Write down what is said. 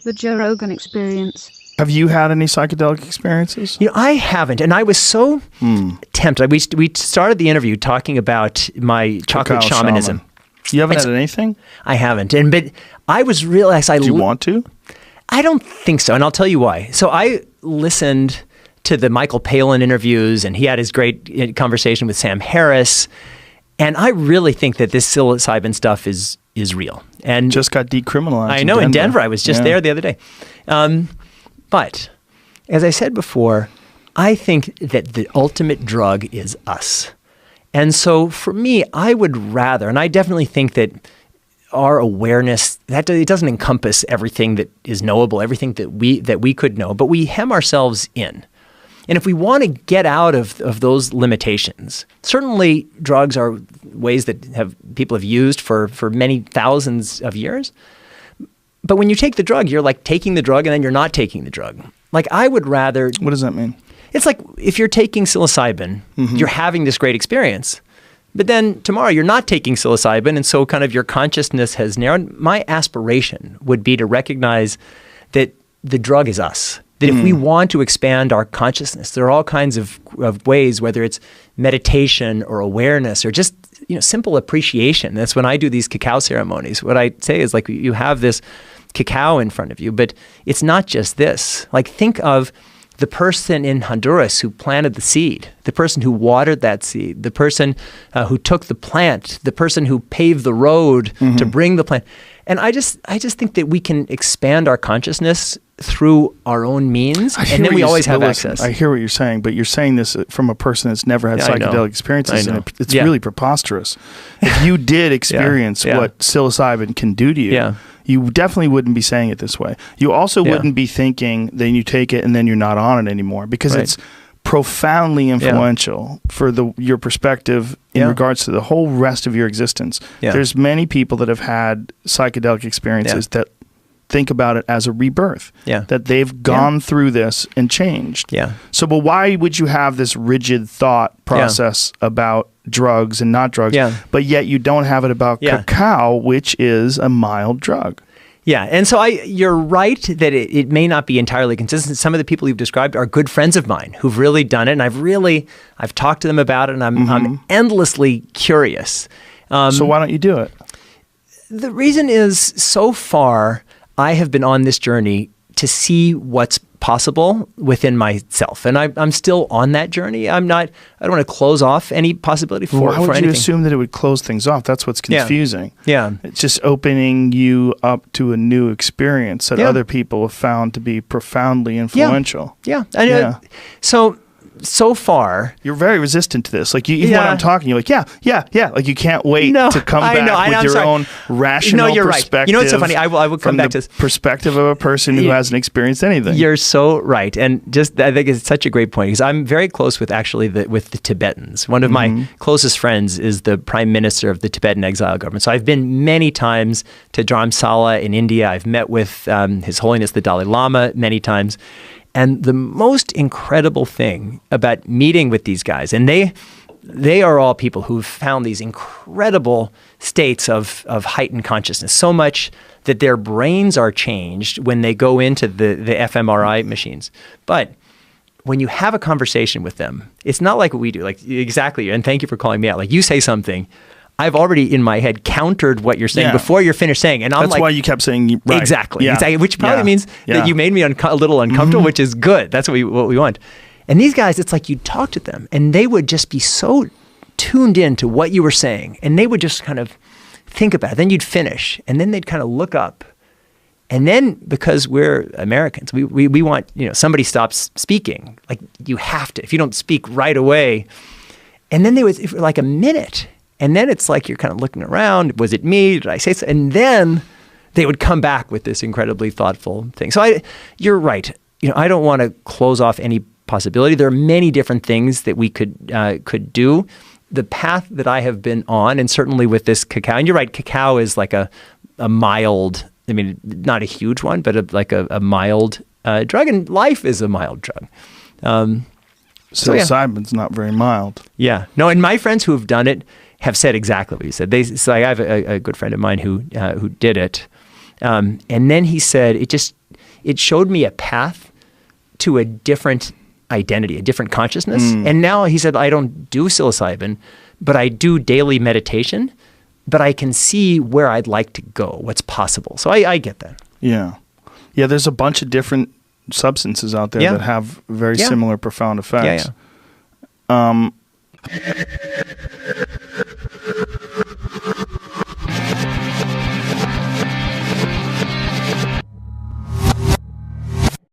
The Joe Rogan Experience. Have you had any psychedelic experiences? I haven't, and I was so tempted. We started the interview talking about my chocolate shamanism. You haven't had anything? I haven't, but I was realized Do you want to? I don't think so, and I'll tell you why. So I listened to the Michael Palin interviews, and he had his great conversation with Sam Harris, and I really think that this psilocybin stuff is real. And just got decriminalized. I know, in Denver. I was just there the other day. But as I said before, I think that the ultimate drug is us. And so for me, I would rather, and I definitely think that our awareness, it doesn't encompass everything that is knowable, everything that we could know, but we hem ourselves in. And if we want to get out of those limitations, certainly drugs are ways that people have used for many thousands of years. But when you take the drug, you're like taking the drug and then you're not taking the drug. Like I would rather... What does that mean? It's like if you're taking psilocybin, you're having this great experience. But then tomorrow you're not taking psilocybin, and so kind of your consciousness has narrowed. My aspiration would be to recognize that the drug is us. That if we want to expand our consciousness, there are all kinds of ways, whether it's meditation or awareness or just simple appreciation. That's when I do these cacao ceremonies. What I say is like you have this cacao in front of you, but it's not just this. Like think of the person in Honduras who planted the seed, the person who watered that seed, the person who took the plant, the person who paved the road to bring the plant. And I just think that we can expand our consciousness through our own means, and then we always have access. I hear what you're saying, but you're saying this from a person that's never had psychedelic experiences, and it's really preposterous. If you did experience what psilocybin can do to you, you definitely wouldn't be saying it this way. You also wouldn't be thinking that you take it and then you're not on it anymore, because it's profoundly influential for your perspective in regards to the whole rest of your existence. There's many people that have had psychedelic experiences that think about it as a rebirth, that they've gone through this and changed. So, but why would you have this rigid thought process about drugs and not drugs, but yet you don't have it about cacao, which is a mild drug? And so you're right that it may not be entirely consistent. Some of the people you've described are good friends of mine who've really done it, and I've talked to them about it, and I'm endlessly curious. So why don't you do it? The reason is, so far, I have been on this journey to see what's possible within myself, and I'm still on that journey. I don't want to close off any possibility for anything. Why would you assume that it would close things off? That's what's confusing. It's just opening you up to a new experience that other people have found to be profoundly influential. So far, you're very resistant to this. Like even when I'm talking, you're like, like you can't wait to come back with your own rational perspective. Right. You know what's so funny? I will come back to this perspective of a person who hasn't experienced anything. You're so right, and I think it's such a great point, because I'm very close with the Tibetans. One of my closest friends is the Prime Minister of the Tibetan exile government. So I've been many times to Dharamsala in India. I've met with His Holiness the Dalai Lama many times. And the most incredible thing about meeting with these guys, and they are all people who've found these incredible states of heightened consciousness, so much that their brains are changed when they go into the fMRI machines. But when you have a conversation with them, it's not like what we do. Like exactly, and thank you for calling me out. Like you say something, I've already in my head countered what you're saying before you're finished saying, and that's why you kept saying right. Exactly, which probably means that you made me a little uncomfortable, which is good. That's what we want. And these guys, it's like you talk to them, and they would just be so tuned in to what you were saying, and they would just kind of think about it. Then you'd finish, and then they'd kind of look up, and then because we're Americans, we want somebody stops speaking, like you have to. If you don't speak right away, and then they would for like a minute. And then it's like you're kind of looking around. Was it me? Did I say so? And then they would come back with this incredibly thoughtful thing. So you're right. I don't want to close off any possibility. There are many different things that we could do. The path that I have been on, and certainly with this cacao, and you're right, cacao is like a mild, I mean, not a huge one, but like a mild drug, and life is a mild drug. Psilocybin's not very mild. No, and my friends who have done it have said exactly what you said. I have a good friend of mine who did it, and then he said it just it showed me a path to a different identity, a different consciousness. And now he said, I don't do psilocybin, but I do daily meditation, but I can see where I'd like to go, what's possible. So I get that. Yeah. Yeah, there's a bunch of different substances out there that have very similar profound effects. Yeah.